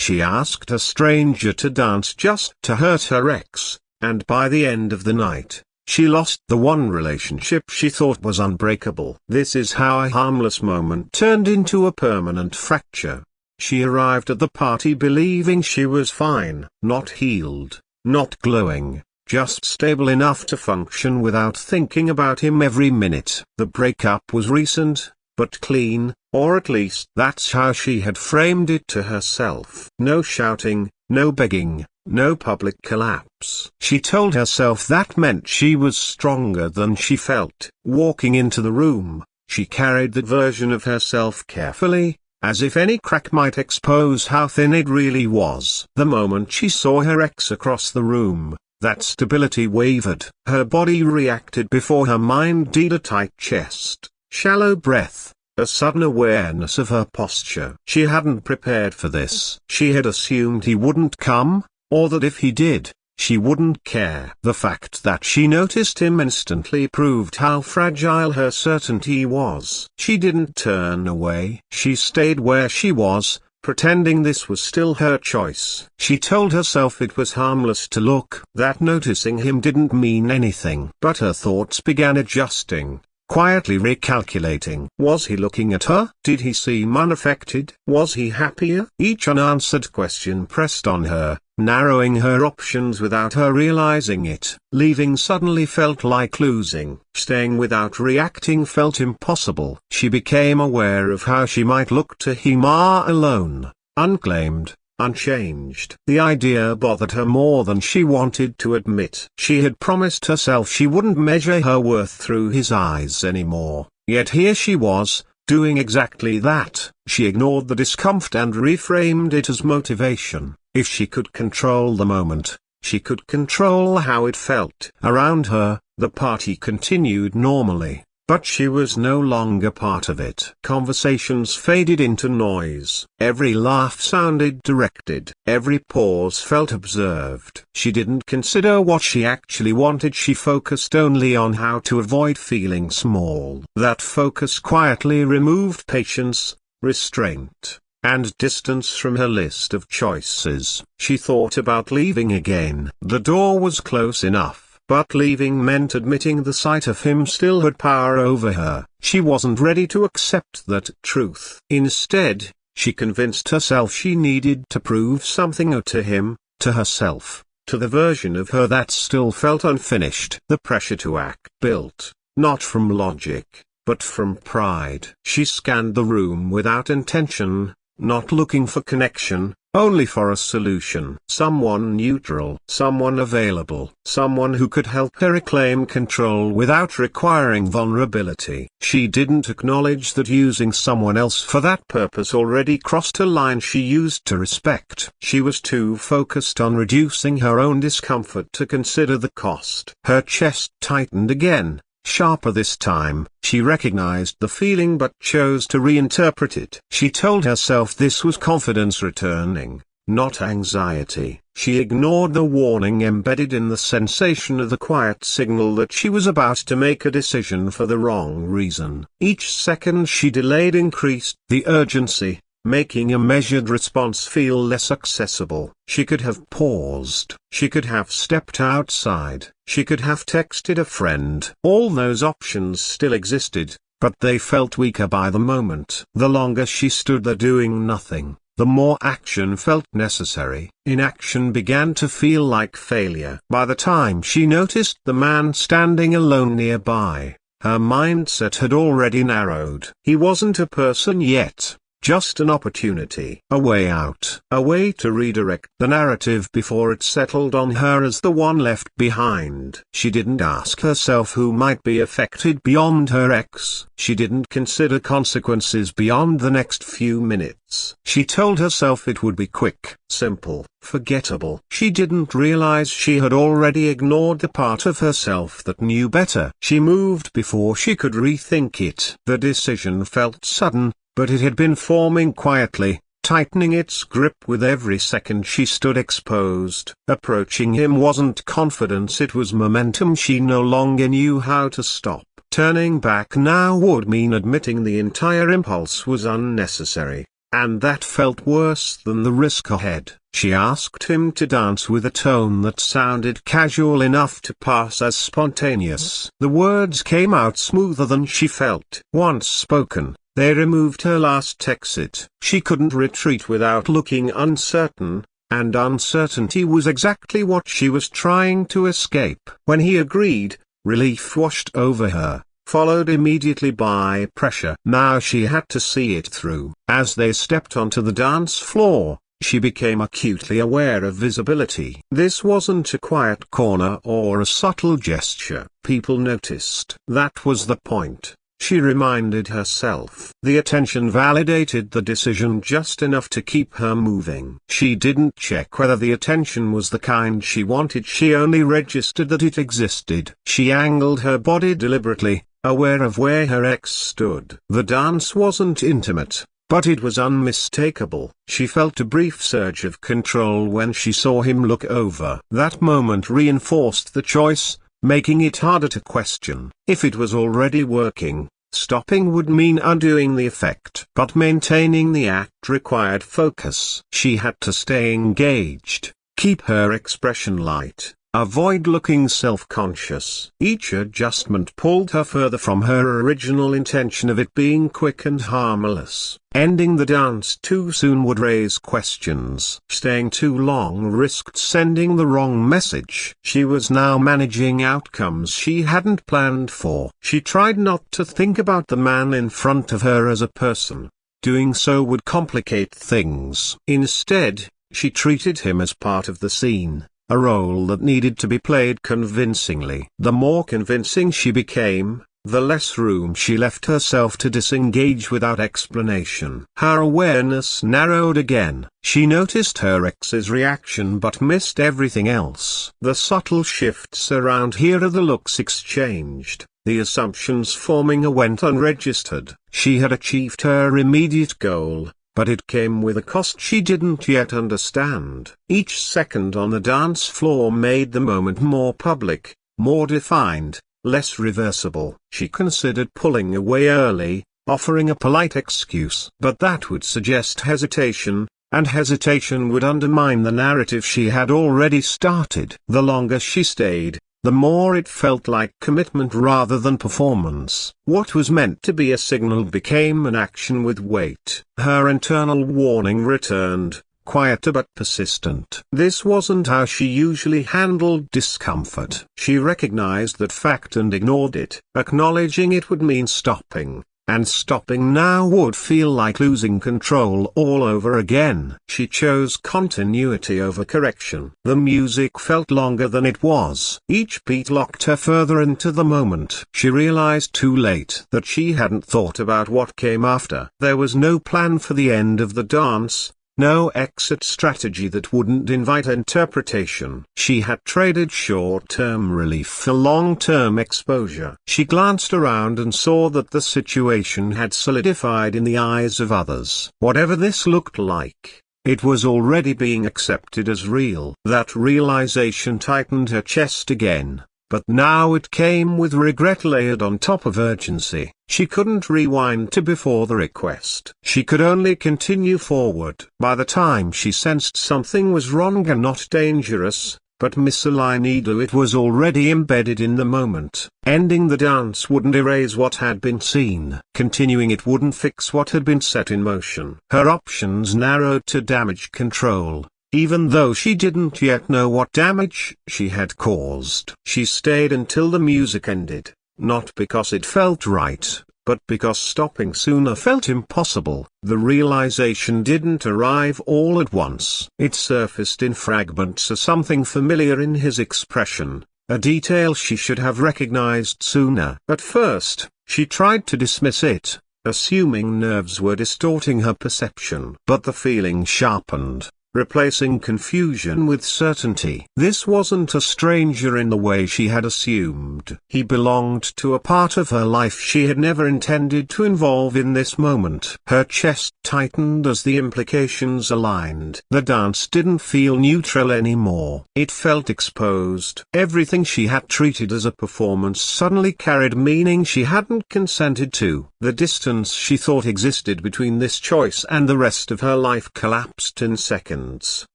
she asked a stranger to dance just to hurt her ex, and by the end of the night, she lost the one relationship she thought was unbreakable. This is how a harmless moment turned into a permanent fracture. She arrived at the party believing she was fine, not healed, not glowing, just stable enough to function without thinking about him every minute. The breakup was recent, but clean, or at least that's how she had framed it to herself. No shouting, no begging, no public collapse. She told herself that meant she was stronger than she felt. Walking into the room, she carried that version of herself carefully, as if any crack might expose how thin it really was. The moment she saw her ex across the room, that stability wavered. Her body reacted before her mind did. A tight chest, shallow breath, a sudden awareness of her posture. She hadn't prepared for this. She had assumed he wouldn't come, or that if he did, she wouldn't care. The fact that she noticed him instantly proved how fragile her certainty was. She didn't turn away. She stayed where she was, pretending this was still her choice. She told herself it was harmless to look, that noticing him didn't mean anything. But her thoughts began adjusting, quietly recalculating. Was he looking at her? Did he seem unaffected? Was he happier? Each unanswered question pressed on her, narrowing her options without her realizing it. Leaving suddenly felt like losing. Staying without reacting felt impossible. She became aware of how she might look to him alone, unclaimed, unchanged. The idea bothered her more than she wanted to admit. She had promised herself she wouldn't measure her worth through his eyes anymore, yet here she was, doing exactly that. She ignored the discomfort and reframed it as motivation. If she could control the moment, she could control how it felt. Around her, the party continued normally, but she was no longer part of it. Conversations faded into noise. Every laugh sounded directed. Every pause felt observed. She didn't consider what she actually wanted. She focused only on how to avoid feeling small. That focus quietly removed patience, restraint, and distance from her list of choices. She thought about leaving again. The door was close enough, but leaving meant admitting the sight of him still had power over her. She wasn't ready to accept that truth. Instead, she convinced herself she needed to prove something to him, to herself, to the version of her that still felt unfinished. The pressure to act built, not from logic, but from pride. She scanned the room without intention, not looking for connection, only for a solution. Someone neutral, someone available, someone who could help her reclaim control without requiring vulnerability. She didn't acknowledge that using someone else for that purpose already crossed a line she used to respect. She was too focused on reducing her own discomfort to consider the cost. Her chest tightened again. Sharper this time. She recognized the feeling but chose to reinterpret it. She told herself this was confidence returning, not anxiety. She ignored the warning embedded in the sensation of the quiet signal that she was about to make a decision for the wrong reason. Each second she delayed increased the urgency, making a measured response feel less accessible. She could have paused. She could have stepped outside. She could have texted a friend. All those options still existed, but they felt weaker by the moment. The longer she stood there doing nothing, the more action felt necessary. Inaction began to feel like failure. By the time she noticed the man standing alone nearby, her mindset had already narrowed. He wasn't a person yet. Just an opportunity. A way out. A way to redirect the narrative before it settled on her as the one left behind. She didn't ask herself who might be affected beyond her ex. She didn't consider consequences beyond the next few minutes. She told herself it would be quick, simple, forgettable. She didn't realize she had already ignored the part of herself that knew better. She moved before she could rethink it. The decision felt sudden, but it had been forming quietly, tightening its grip with every second she stood exposed. Approaching him wasn't confidence, it was momentum she no longer knew how to stop. Turning back now would mean admitting the entire impulse was unnecessary. and that felt worse than the risk ahead. She asked him to dance with a tone that sounded casual enough to pass as spontaneous. The words came out smoother than she felt. Once spoken, they removed her last exit. She couldn't retreat without looking uncertain, and uncertainty was exactly what she was trying to escape. When he agreed, relief washed over her, followed immediately by pressure. Now she had to see it through. As they stepped onto the dance floor, she became acutely aware of visibility. This wasn't a quiet corner or a subtle gesture. People noticed. That was the point, she reminded herself. The attention validated the decision just enough to keep her moving. She didn't check whether the attention was the kind she wanted, she only registered that it existed. She angled her body deliberately, aware of where her ex stood. The dance wasn't intimate, but it was unmistakable. She felt a brief surge of control when she saw him look over. That moment reinforced the choice, making it harder to question. If it was already working, stopping would mean undoing the effect. But maintaining the act required focus. She had to stay engaged, keep her expression light, avoid looking self-conscious. Each adjustment pulled her further from her original intention of it being quick and harmless. Ending the dance too soon would raise questions. Staying too long risked sending the wrong message. She was now managing outcomes she hadn't planned for. She tried not to think about the man in front of her as a person. Doing so would complicate things. Instead, she treated him as part of the scene, a role that needed to be played convincingly. The more convincing she became, the less room she left herself to disengage without explanation. Her awareness narrowed again. She noticed her ex's reaction but missed everything else. The subtle shifts around here, the looks exchanged, the assumptions forming went unregistered. She had achieved her immediate goal, but it came with a cost she didn't yet understand. Each second on the dance floor made the moment more public, more defined, less reversible. She considered pulling away early, offering a polite excuse. But that would suggest hesitation, and hesitation would undermine the narrative she had already started. The longer she stayed, the more it felt like commitment rather than performance. What was meant to be a signal became an action with weight. Her internal warning returned, quieter but persistent. This wasn't how she usually handled discomfort. She recognized that fact and ignored it. Acknowledging it would mean stopping, and stopping now would feel like losing control all over again. She chose continuity over correction. The music felt longer than it was. Each beat locked her further into the moment. She realized too late that she hadn't thought about what came after. There was no plan for the end of the dance, no exit strategy that wouldn't invite interpretation. She had traded short-term relief for long-term exposure. She glanced around and saw that the situation had solidified in the eyes of others. Whatever this looked like, it was already being accepted as real. That realization tightened her chest again. But now it came with regret layered on top of urgency. She couldn't rewind to before the request. She could only continue forward. By the time she sensed something was wrong and not dangerous, but misaligned, it was already embedded in the moment. Ending the dance wouldn't erase what had been seen. Continuing it wouldn't fix what had been set in motion. Her options narrowed to damage control. Even though she didn't yet know what damage she had caused. She stayed until the music ended, not because it felt right, but because stopping sooner felt impossible. The realization didn't arrive all at once. It surfaced in fragments as something familiar in his expression, a detail she should have recognized sooner. At first, she tried to dismiss it, assuming nerves were distorting her perception. But the feeling sharpened. replacing confusion with certainty. This wasn't a stranger in the way she had assumed. He belonged to a part of her life she had never intended to involve in this moment. Her chest tightened as the implications aligned. The dance didn't feel neutral anymore. It felt exposed. Everything she had treated as a performance suddenly carried meaning she hadn't consented to. The distance she thought existed between this choice and the rest of her life collapsed in seconds.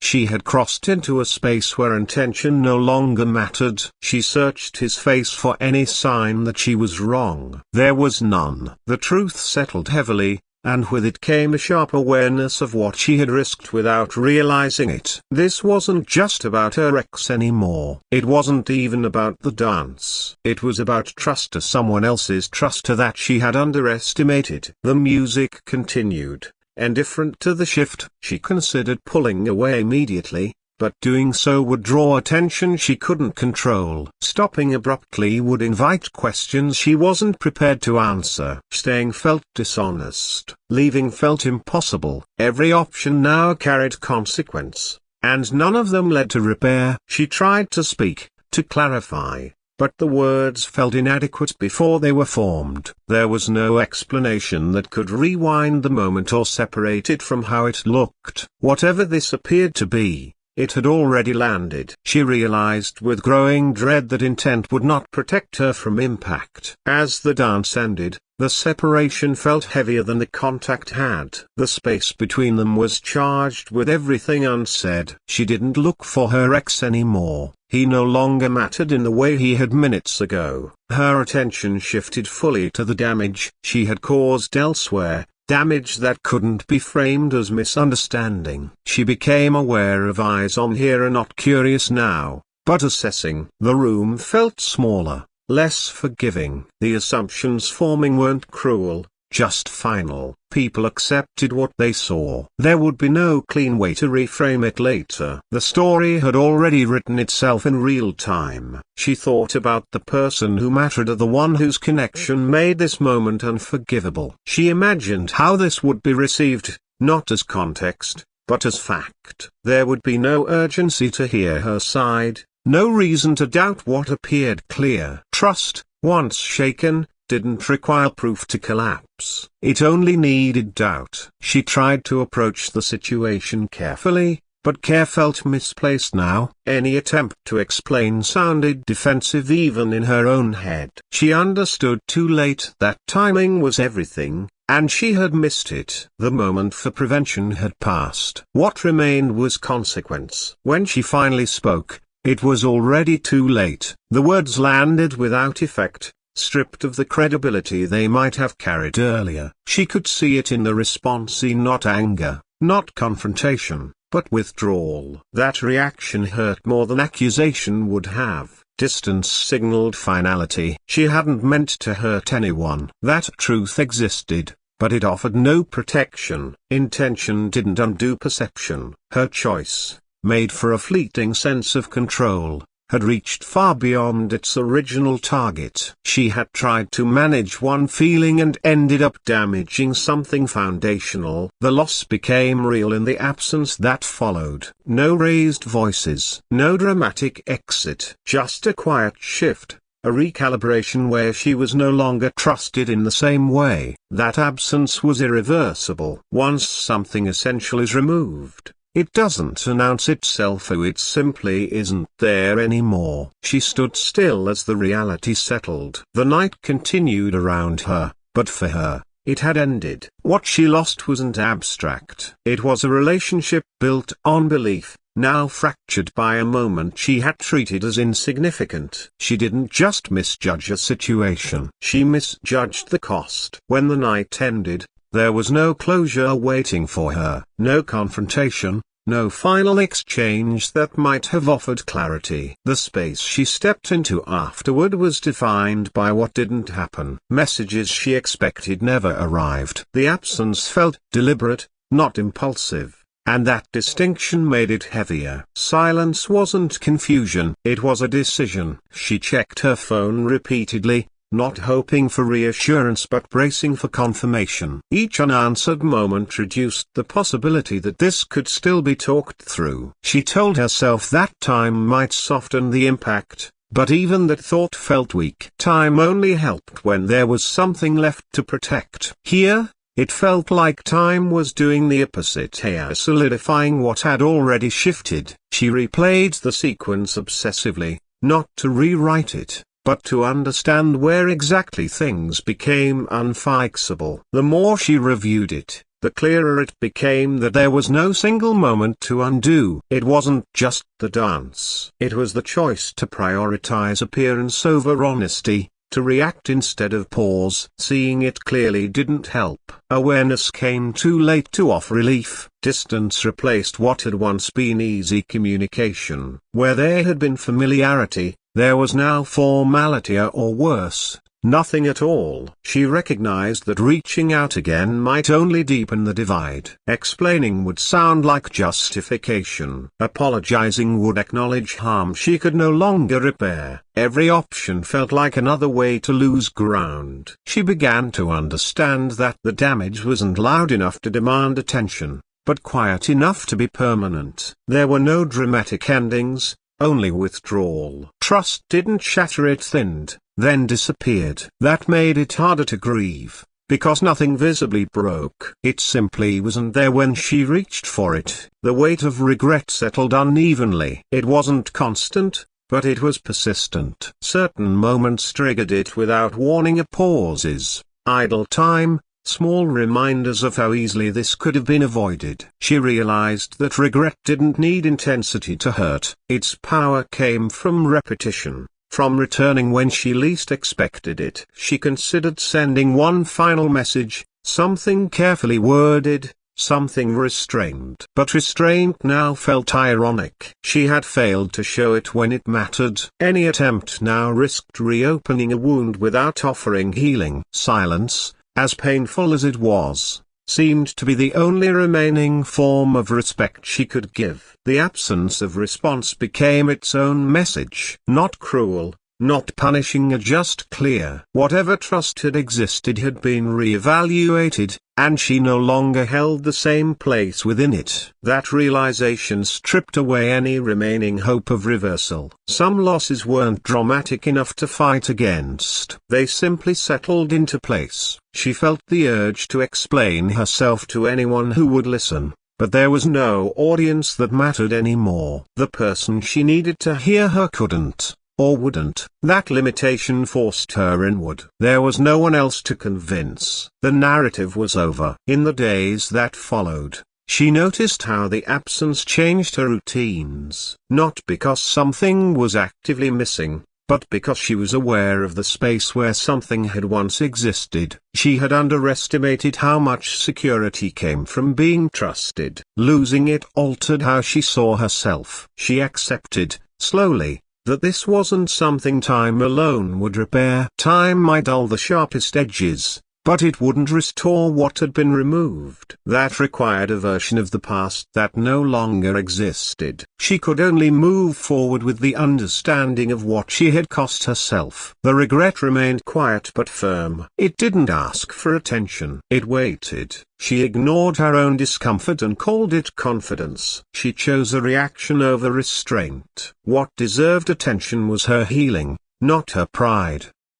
She had crossed into a space where intention no longer mattered. She searched his face for any sign that she was wrong. There was none. The truth settled heavily, and with it came a sharp awareness of what she had risked without realizing it. This wasn't just about her ex anymore. It wasn't even about the dance. It was about trust to someone else's trust to that she had underestimated. The music continued. Indifferent to the shift, she considered pulling away immediately, but doing so would draw attention she couldn't control. Stopping abruptly would invite questions she wasn't prepared to answer. Staying felt dishonest. Leaving felt impossible. Every option now carried consequence, and none of them led to repair. She tried to speak, to clarify, but the words felt inadequate before they were formed. There was no explanation that could rewind the moment or separate it from how it looked. Whatever this appeared to be, it had already landed. She realized with growing dread that intent would not protect her from impact. As the dance ended, the separation felt heavier than the contact had. The space between them was charged with everything unsaid. She didn't look for her ex anymore. He no longer mattered in the way he had minutes ago. Her attention shifted fully to the damage she had caused elsewhere. Damage that couldn't be framed as misunderstanding. She became aware of eyes on her, not curious now, but assessing. The room felt smaller, less forgiving. The assumptions forming weren't cruel, just final. People accepted what they saw. There would be no clean way to reframe it later. The story had already written itself in real time. She thought about the person who mattered, the one whose connection made this moment unforgivable. She imagined how this would be received, not as context, but as fact. There would be no urgency to hear her side, no reason to doubt what appeared clear. Trust, once shaken, didn't require proof to collapse. It only needed doubt. She tried to approach the situation carefully, but care felt misplaced now. Any attempt to explain sounded defensive even in her own head. She understood too late that timing was everything, and she had missed it. The moment for prevention had passed. What remained was consequence. When she finally spoke, it was already too late. The words landed without effect, stripped of the credibility they might have carried earlier. She could see it in the response, not anger, not confrontation, but withdrawal. That reaction hurt more than accusation would have. Distance signaled finality. She hadn't meant to hurt anyone. That truth existed, but it offered no protection. Intention didn't undo perception. Her choice, made for a fleeting sense of control, had reached far beyond its original target. She had tried to manage one feeling and ended up damaging something foundational. The loss became real in the absence that followed. No raised voices, no dramatic exit, just a quiet shift, a recalibration where she was no longer trusted in the same way. That absence was irreversible. Once something essential is removed, it doesn't announce itself, it simply isn't there anymore. She stood still as the reality settled. The night continued around her, but for her, it had ended. What she lost wasn't abstract. It was a relationship built on belief, now fractured by a moment she had treated as insignificant. She didn't just misjudge a situation. She misjudged the cost. When the night ended, there was no closure waiting for her, no confrontation, no final exchange that might have offered clarity. The space she stepped into afterward was defined by what didn't happen. Messages she expected never arrived. The absence felt deliberate, not impulsive, and that distinction made it heavier. Silence wasn't confusion, it was a decision. She checked her phone repeatedly, not hoping for reassurance but bracing for confirmation. Each unanswered moment reduced the possibility that this could still be talked through. She told herself that time might soften the impact, but even that thought felt weak. Time only helped when there was something left to protect. Here, it felt like time was doing the opposite, solidifying what had already shifted. She replayed the sequence obsessively, not to rewrite it, but to understand where exactly things became unfixable. The more she reviewed it, the clearer it became that there was no single moment to undo. It wasn't just the dance. It was the choice to prioritize appearance over honesty, to react instead of pause. Seeing it clearly didn't help. Awareness came too late to offer relief. Distance replaced what had once been easy communication. Where there had been familiarity, there was now formality, or worse, nothing at all. She recognized that reaching out again might only deepen the divide. Explaining would sound like justification. Apologizing would acknowledge harm she could no longer repair. Every option felt like another way to lose ground. She began to understand that the damage wasn't loud enough to demand attention, but quiet enough to be permanent. There were no dramatic endings, only withdrawal. Trust didn't shatter, it thinned, then disappeared. That made it harder to grieve, because nothing visibly broke. It simply wasn't there when she reached for it. The weight of regret settled unevenly. It wasn't constant, but it was persistent. Certain moments triggered it without warning. Pauses, idle time, small reminders of how easily this could have been avoided. She realized that regret didn't need intensity to hurt. Its power came from repetition, from returning when she least expected it. She considered sending one final message, something carefully worded, something restrained. But restraint now felt ironic. She had failed to show it when it mattered. Any attempt now risked reopening a wound without offering healing. Silence, as painful as it was, seemed to be the only remaining form of respect she could give. The absence of response became its own message. Not cruel, not punishing, just clear. Whatever trust had existed had been re-evaluated, and she no longer held the same place within it. That realization stripped away any remaining hope of reversal. Some losses weren't dramatic enough to fight against. They simply settled into place. She felt the urge to explain herself to anyone who would listen, but there was no audience that mattered anymore. The person she needed to hear her couldn't, or wouldn't. That limitation forced her inward. There was no one else to convince. The narrative was over. In the days that followed, she noticed how the absence changed her routines. Not because something was actively missing, but because she was aware of the space where something had once existed. She had underestimated how much security came from being trusted. Losing it altered how she saw herself. She accepted, slowly, that this wasn't something time alone would repair. Time might dull the sharpest edges, but it wouldn't restore what had been removed. That required a version of the past that no longer existed. She could only move forward with the understanding of what she had cost herself. The regret remained quiet but firm. It didn't ask for attention. It waited. She ignored her own discomfort and called it confidence. She chose a reaction over restraint. What deserved attention was her healing, not her pride.